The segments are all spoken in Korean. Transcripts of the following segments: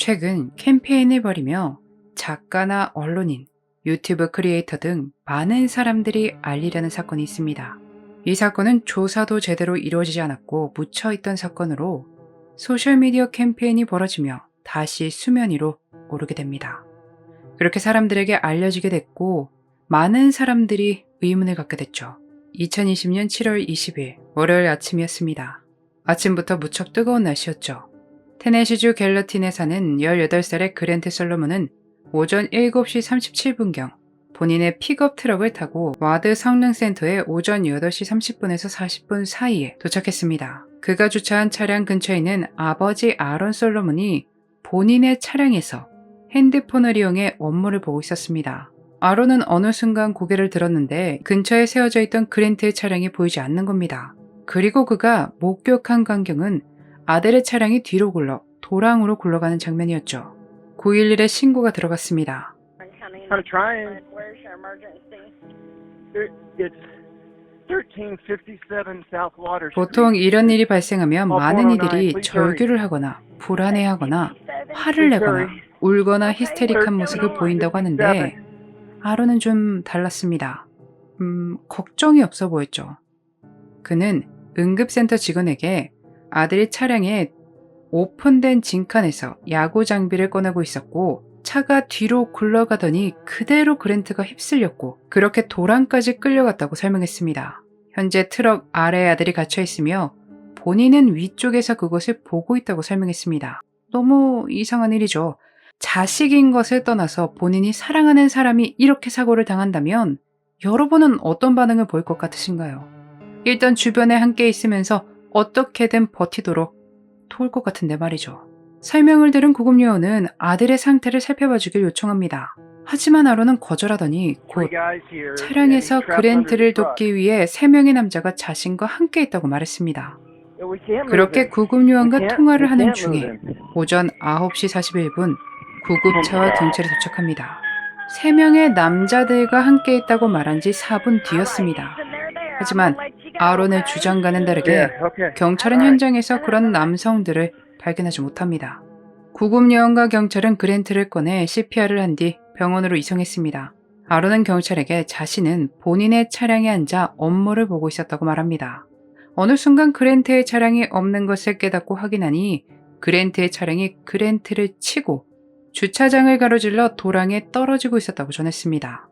최근 캠페인을 벌이며 작가나 언론인, 유튜브 크리에이터 등 많은 사람들이 알리려는 사건이 있습니다. 이 사건은 조사도 제대로 이루어지지 않았고 묻혀있던 사건으로 소셜미디어 캠페인이 벌어지며 다시 수면 위로 오르게 됩니다. 그렇게 사람들에게 알려지게 됐고 많은 사람들이 의문을 갖게 됐죠. 2020년 7월 20일 월요일 아침이었습니다. 아침부터 무척 뜨거운 날씨였죠. 테네시주 갤러틴에 사는 18살의 그랜트 솔로몬은 오전 7시 37분경 본인의 픽업 트럭을 타고 와드 성능센터에 오전 8시 30분에서 40분 사이에 도착했습니다. 그가 주차한 차량 근처에 있는 아버지 아론 솔로몬이 본인의 차량에서 핸드폰을 이용해 업무를 보고 있었습니다. 아론은 어느 순간 고개를 들었는데 근처에 세워져 있던 그랜트의 차량이 보이지 않는 겁니다. 그리고 그가 목격한 광경은 아들의 차량이 뒤로 굴러 도랑으로 굴러가는 장면이었죠. 911에 신고가 들어갔습니다. I'm trying. Where's your emergency? It's 1357 South Water Street. 보통 이런 일이 발생하면 많은 이들이 절규를 하거나 불안해하거나 화를 내거나 울거나 히스테릭한 모습을 보인다고 하는데 아론은 좀 달랐습니다. 걱정이 없어 보였죠. 그는 응급센터 직원에게 아들이 차량에 오픈된 진칸에서 야구 장비를 꺼내고 있었고 차가 뒤로 굴러가더니 그대로 그랜트가 휩쓸렸고 그렇게 도랑까지 끌려갔다고 설명했습니다. 현재 트럭 아래에 아들이 갇혀 있으며 본인은 위쪽에서 그것을 보고 있다고 설명했습니다. 너무 이상한 일이죠. 자식인 것을 떠나서 본인이 사랑하는 사람이 이렇게 사고를 당한다면 여러분은 어떤 반응을 보일 것 같으신가요? 일단 주변에 함께 있으면서 어떻게든 버티도록 도울 것 같은데 말이죠. 설명을 들은 구급요원은 아들의 상태를 살펴봐주길 요청합니다. 하지만 아론은 거절하더니 곧 차량에서 그랜트를 돕기 위해 3명의 남자가 자신과 함께 있다고 말했습니다. 그렇게 구급요원과 통화를 하는 중에 오전 9시 41분 구급차와 경찰이 도착합니다. 3명의 남자들과 함께 있다고 말한 지 4분 뒤였습니다. 하지만 아론의 주장과는 다르게 경찰은 현장에서 그런 남성들을 발견하지 못합니다. 구급요원과 경찰은 그랜트를 꺼내 CPR을 한 뒤 병원으로 이송했습니다. 아론은 경찰에게 자신은 본인의 차량에 앉아 업무를 보고 있었다고 말합니다. 어느 순간 그랜트의 차량이 없는 것을 깨닫고 확인하니 그랜트의 차량이 그랜트를 치고 주차장을 가로질러 도랑에 떨어지고 있었다고 전했습니다.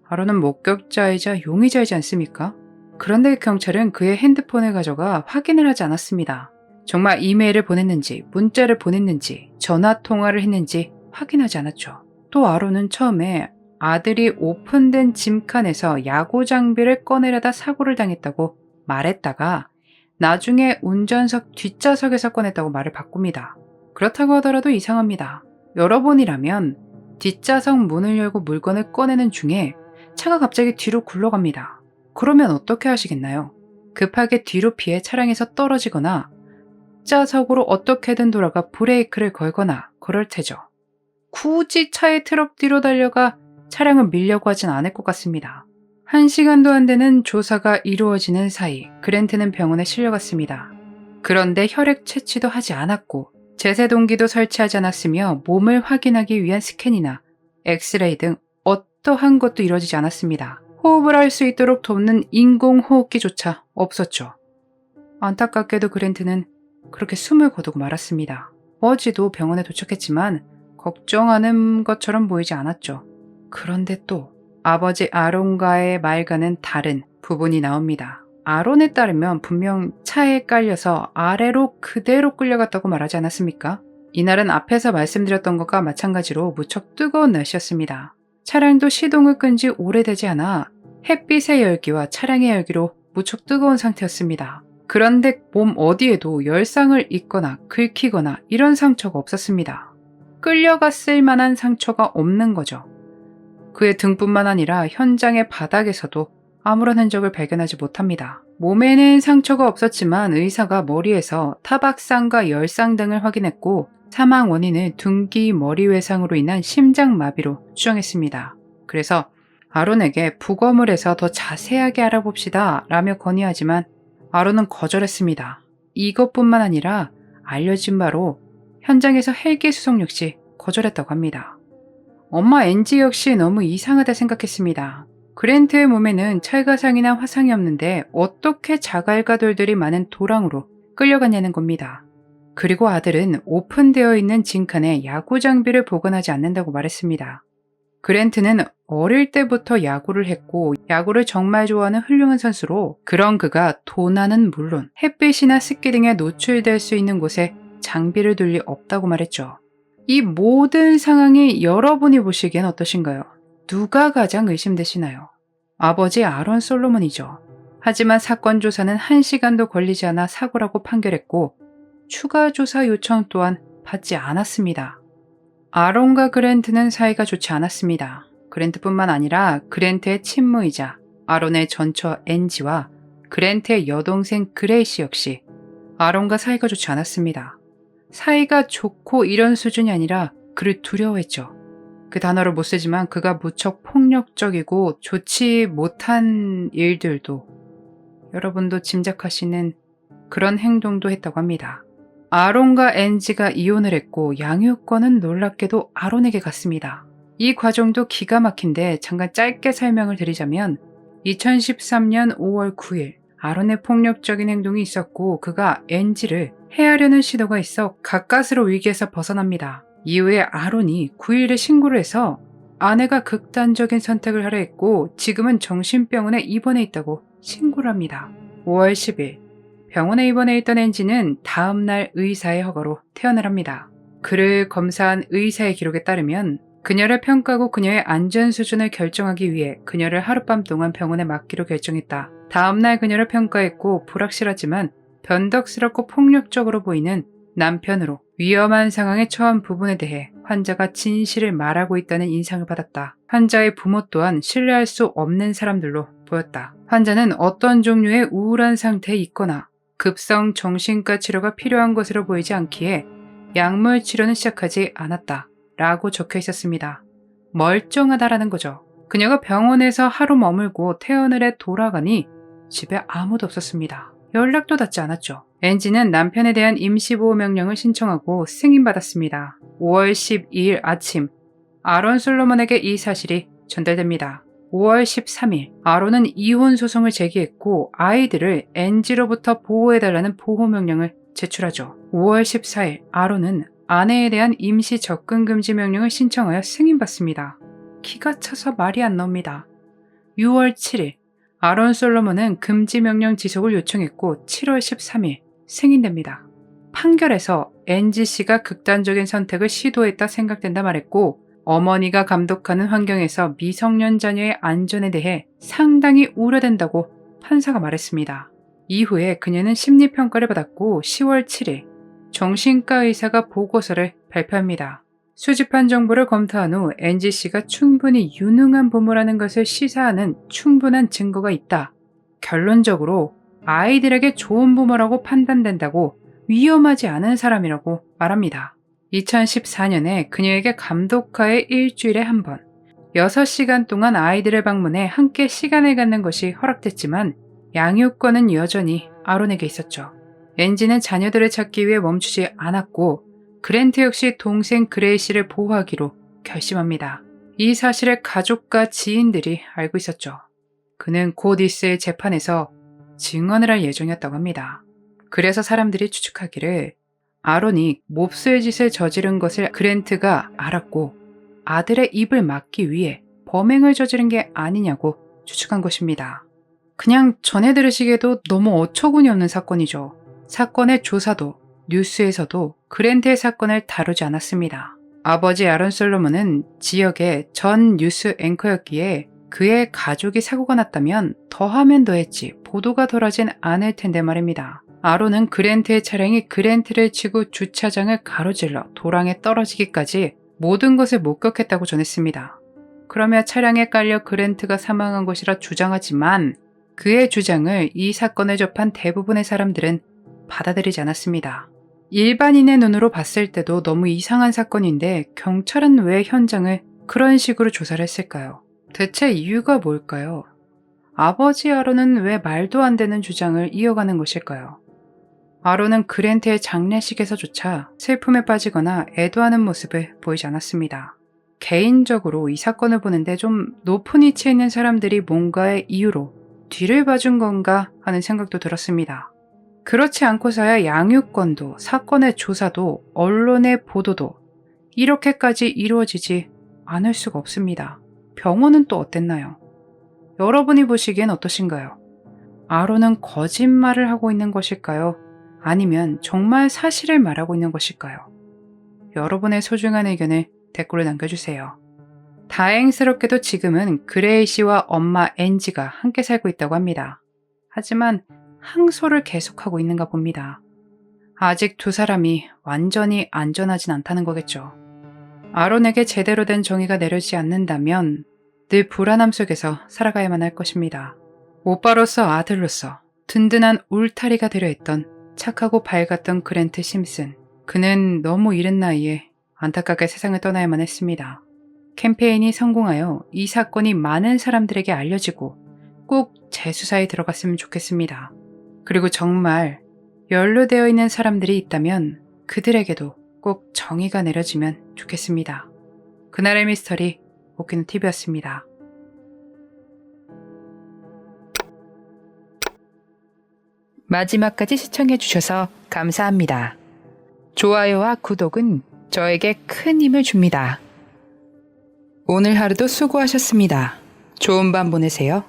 아론은 목격자이자 용의자이지 않습니까? 그런데 경찰은 그의 핸드폰을 가져가 확인을 하지 않았습니다. 정말 이메일을 보냈는지, 문자를 보냈는지, 전화통화를 했는지 확인하지 않았죠. 또 아론은 처음에 아들이 오픈된 짐칸에서 야구 장비를 꺼내려다 사고를 당했다고 말했다가 나중에 운전석 뒷좌석에서 꺼냈다고 말을 바꿉니다. 그렇다고 하더라도 이상합니다. 여러분이라면 뒷좌석 문을 열고 물건을 꺼내는 중에 차가 갑자기 뒤로 굴러갑니다. 그러면 어떻게 하시겠나요? 급하게 뒤로 피해 차량에서 떨어지거나 뒷좌석으로 어떻게든 돌아가 브레이크를 걸거나 그럴 테죠. 굳이 차의 트럭 뒤로 달려가 차량을 밀려고 하진 않을 것 같습니다. 1시간도 안 되는 조사가 이루어지는 사이 그랜트는 병원에 실려갔습니다. 그런데 혈액 채취도 하지 않았고 제세동기도 설치하지 않았으며 몸을 확인하기 위한 스캔이나 엑스레이 등 어떠한 것도 이루어지지 않았습니다. 호흡을 할 수 있도록 돕는 인공호흡기조차 없었죠. 안타깝게도 그랜트는 그렇게 숨을 거두고 말았습니다. 어제도 병원에 도착했지만 걱정하는 것처럼 보이지 않았죠. 그런데 또 아버지 아론과의 말과는 다른 부분이 나옵니다. 아론에 따르면 분명 차에 깔려서 아래로 그대로 끌려갔다고 말하지 않았습니까? 이날은 앞에서 말씀드렸던 것과 마찬가지로 무척 뜨거운 날씨였습니다. 차량도 시동을 끈 지 오래되지 않아 햇빛의 열기와 차량의 열기로 무척 뜨거운 상태였습니다. 그런데 몸 어디에도 열상을 입거나 긁히거나 이런 상처가 없었습니다. 끌려갔을 만한 상처가 없는 거죠. 그의 등뿐만 아니라 현장의 바닥에서도 아무런 흔적을 발견하지 못합니다. 몸에는 상처가 없었지만 의사가 머리에서 타박상과 열상 등을 확인했고 사망 원인을 둔기 머리외상으로 인한 심장마비로 추정했습니다. 그래서 아론에게 부검을 해서 더 자세하게 알아봅시다 라며 건의하지만 아론은 거절했습니다. 이것뿐만 아니라 알려진 바로 현장에서 헬기 수송 역시 거절했다고 합니다. 엄마 엔지 역시 너무 이상하다 생각했습니다. 그랜트의 몸에는 찰가상이나 화상이 없는데 어떻게 자갈가돌들이 많은 도랑으로 끌려갔냐는 겁니다. 그리고 아들은 오픈되어 있는 징칸에 야구 장비를 보관하지 않는다고 말했습니다. 그랜트는 어릴 때부터 야구를 했고 야구를 정말 좋아하는 훌륭한 선수로 그런 그가 도난은 물론 햇빛이나 습기 등에 노출될 수 있는 곳에 장비를 둘 리 없다고 말했죠. 이 모든 상황이 여러분이 보시기엔 어떠신가요? 누가 가장 의심되시나요? 아버지 아론 솔로몬이죠. 하지만 사건 조사는 1시간도 걸리지 않아 사고라고 판결했고 추가 조사 요청 또한 받지 않았습니다. 아론과 그랜트는 사이가 좋지 않았습니다. 그랜트뿐만 아니라 그랜트의 친모이자 아론의 전처 엔지와 그랜트의 여동생 그레이시 역시 아론과 사이가 좋지 않았습니다. 사이가 좋고 이런 수준이 아니라 그를 두려워했죠. 그 단어를 못 쓰지만 그가 무척 폭력적이고 좋지 못한 일들도 여러분도 짐작하시는 그런 행동도 했다고 합니다. 아론과 엔지가 이혼을 했고 양육권은 놀랍게도 아론에게 갔습니다. 이 과정도 기가 막힌데 잠깐 짧게 설명을 드리자면 2013년 5월 9일 아론의 폭력적인 행동이 있었고 그가 엔지를 해하려는 시도가 있어 가까스로 위기에서 벗어납니다. 이후에 아론이 9일에 신고를 해서 아내가 극단적인 선택을 하려 했고 지금은 정신병원에 입원해 있다고 신고를 합니다. 5월 10일 병원에 입원해 있던 엔지는 다음날 의사의 허가로 퇴원을 합니다. 그를 검사한 의사의 기록에 따르면 그녀를 평가하고 그녀의 안전 수준을 결정하기 위해 그녀를 하룻밤 동안 병원에 맡기로 결정했다. 다음날 그녀를 평가했고 불확실하지만 변덕스럽고 폭력적으로 보이는 남편으로 위험한 상황에 처한 부분에 대해 환자가 진실을 말하고 있다는 인상을 받았다. 환자의 부모 또한 신뢰할 수 없는 사람들로 보였다. 환자는 어떤 종류의 우울한 상태에 있거나 급성 정신과 치료가 필요한 것으로 보이지 않기에 약물 치료는 시작하지 않았다. 라고 적혀 있었습니다. 멀쩡하다라는 거죠. 그녀가 병원에서 하루 머물고 퇴원을 해 돌아가니 집에 아무도 없었습니다. 연락도 닿지 않았죠. 엔지는 남편에 대한 임시보호명령을 신청하고 승인받았습니다. 5월 12일 아침 아론 솔로몬에게 이 사실이 전달됩니다. 5월 13일 아론은 이혼 소송을 제기했고 아이들을 엔지로부터 보호해달라는 보호명령을 제출하죠. 5월 14일 아론은 아내에 대한 임시 접근 금지 명령을 신청하여 승인받습니다. 기가 차서 말이 안 나옵니다. 6월 7일 아론 솔로몬은 금지 명령 지속을 요청했고 7월 13일 승인됩니다. 판결에서 엔지 씨가 극단적인 선택을 시도했다 생각된다 말했고 어머니가 감독하는 환경에서 미성년 자녀의 안전에 대해 상당히 우려된다고 판사가 말했습니다. 이후에 그녀는 심리평가를 받았고 10월 7일 정신과 의사가 보고서를 발표합니다. 수집한 정보를 검토한 후 엔지 씨가 충분히 유능한 부모라는 것을 시사하는 충분한 증거가 있다. 결론적으로 아이들에게 좋은 부모라고 판단된다고 위험하지 않은 사람이라고 말합니다. 2014년에 그녀에게 감독하에 일주일에 한 번, 6시간 동안 아이들을 방문해 함께 시간을 갖는 것이 허락됐지만 양육권은 여전히 아론에게 있었죠. 엔지는 자녀들을 찾기 위해 멈추지 않았고 그랜트 역시 동생 그레이시를 보호하기로 결심합니다. 이 사실을 가족과 지인들이 알고 있었죠. 그는 곧 있을 재판에서 증언을 할 예정이었다고 합니다. 그래서 사람들이 추측하기를 아론이 몹쓸 짓을 저지른 것을 그랜트가 알았고 아들의 입을 막기 위해 범행을 저지른 게 아니냐고 추측한 것입니다. 그냥 전해 들으시기에도 너무 어처구니 없는 사건이죠. 사건의 조사도 뉴스에서도 그랜트의 사건을 다루지 않았습니다. 아버지 아론 솔로몬은 지역의 전 뉴스 앵커였기에 그의 가족이 사고가 났다면 더하면 더했지 보도가 덜하진 않을 텐데 말입니다. 아론은 그랜트의 차량이 그랜트를 치고 주차장을 가로질러 도랑에 떨어지기까지 모든 것을 목격했다고 전했습니다. 그러며 차량에 깔려 그랜트가 사망한 것이라 주장하지만 그의 주장을 이 사건을 접한 대부분의 사람들은 받아들이지 않았습니다. 일반인의 눈으로 봤을 때도 너무 이상한 사건인데 경찰은 왜 현장을 그런 식으로 조사를 했을까요? 대체 이유가 뭘까요? 아버지 아론은 왜 말도 안 되는 주장을 이어가는 것일까요? 아론은 그랜트의 장례식에서조차 슬픔에 빠지거나 애도하는 모습을 보이지 않았습니다. 개인적으로 이 사건을 보는데 좀 높은 위치에 있는 사람들이 뭔가의 이유로 뒤를 봐준 건가 하는 생각도 들었습니다. 그렇지 않고서야 양육권도 사건의 조사도 언론의 보도도 이렇게까지 이루어지지 않을 수가 없습니다. 병원은 또 어땠나요? 여러분이 보시기엔 어떠신가요? 아론은 거짓말을 하고 있는 것일까요? 아니면 정말 사실을 말하고 있는 것일까요? 여러분의 소중한 의견을 댓글로 남겨주세요. 다행스럽게도 지금은 그레이 씨와 엄마 앤지가 함께 살고 있다고 합니다. 하지만 항소를 계속하고 있는가 봅니다. 아직 두 사람이 완전히 안전하진 않다는 거겠죠. 아론에게 제대로 된 정의가 내려지지 않는다면 늘 불안함 속에서 살아가야만 할 것입니다. 오빠로서 아들로서 든든한 울타리가 되려 했던 착하고 밝았던 그랜트 심슨. 그는 너무 이른 나이에 안타깝게 세상을 떠나야만 했습니다. 캠페인이 성공하여 이 사건이 많은 사람들에게 알려지고 꼭 재수사에 들어갔으면 좋겠습니다. 그리고 정말 연루되어 있는 사람들이 있다면 그들에게도 꼭 정의가 내려지면 좋겠습니다. 그날의 미스터리 오키노 TV였습니다. 마지막까지 시청해주셔서 감사합니다. 좋아요와 구독은 저에게 큰 힘을 줍니다. 오늘 하루도 수고하셨습니다. 좋은 밤 보내세요.